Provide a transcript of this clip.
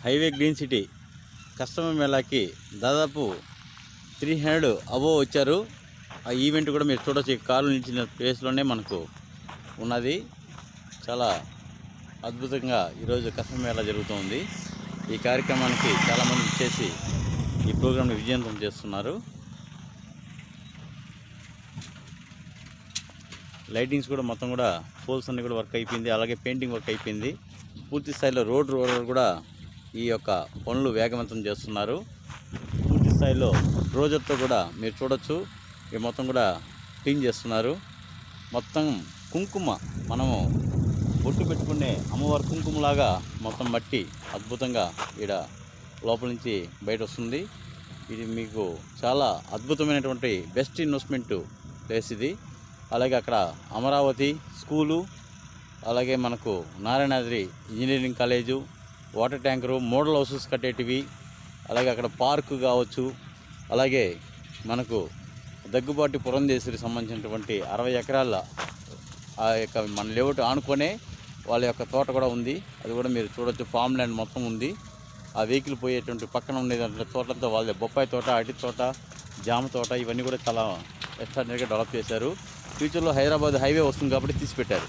Highway green city customer మేళాకి దాదాపు 300 above వచ్చారు. ఆ ఈవెంట్ కూడా మీరు చూడొచ్చు. కారు నిలిచిన ప్లేస్లోనే మనకు ఉన్నది. చాలా అద్భుతంగా ఈరోజు కస్టమర్ మేళా జరుగుతుంది. ఈ కార్యక్రమానికి చాలామంది ఇచ్చేసి ఈ ప్రోగ్రామ్ని విజయవంతం చేస్తున్నారు. లైటింగ్స్ కూడా మొత్తం కూడా పోల్స్ అన్ని కూడా వర్క్ అయిపోయింది. అలాగే పెయింటింగ్ వర్క్ అయిపోయింది. పూర్తి స్థాయిలో రోడ్ రోలర్ కూడా ఈ యొక్క పనులు వేగవంతం చేస్తున్నారు. పూర్తి స్థాయిలో రోజర్తో కూడా మీరు చూడొచ్చు. ఇక మొత్తం కూడా క్లీన్ చేస్తున్నారు. మొత్తం కుంకుమ, మనము బొట్టు పెట్టుకునే అమ్మవారి కుంకుమలాగా మొత్తం మట్టి అద్భుతంగా ఈడ లోపల నుంచి బయట వస్తుంది. ఇది మీకు చాలా అద్భుతమైనటువంటి బెస్ట్ ఇన్వెస్ట్మెంట్ ప్లేస్ ఇది. అలాగే అక్కడ అమరావతి స్కూలు, అలాగే మనకు Narayanadri engineering college, water tanker, model houses కట్టేటివి, అలాగే అక్కడ పార్కు కావచ్చు. అలాగే మనకు దగ్గుబాటి పురంధేశ్వరికి సంబంధించినటువంటి 60 ఎకరాల ఆ యొక్క మన లేఅవుట్ ఆనుకొనే వాళ్ళ యొక్క తోట కూడా ఉంది. అది కూడా మీరు చూడొచ్చు. ఫామ్ ల్యాండ్ మొత్తం ఉంది. ఆ వెహికల్ పోయేటువంటి పక్కన ఉండేదంటే తోటంతా వాళ్ళే. బొప్పాయి తోట, అరటి తోట, జామ తోట, ఇవన్నీ కూడా చాలా ఎక్స్ట్రాడినరీగా డెవలప్ చేశారు. ఫ్యూచర్లో హైదరాబాద్ హైవే వస్తుంది కాబట్టి తీసిపెట్టారు.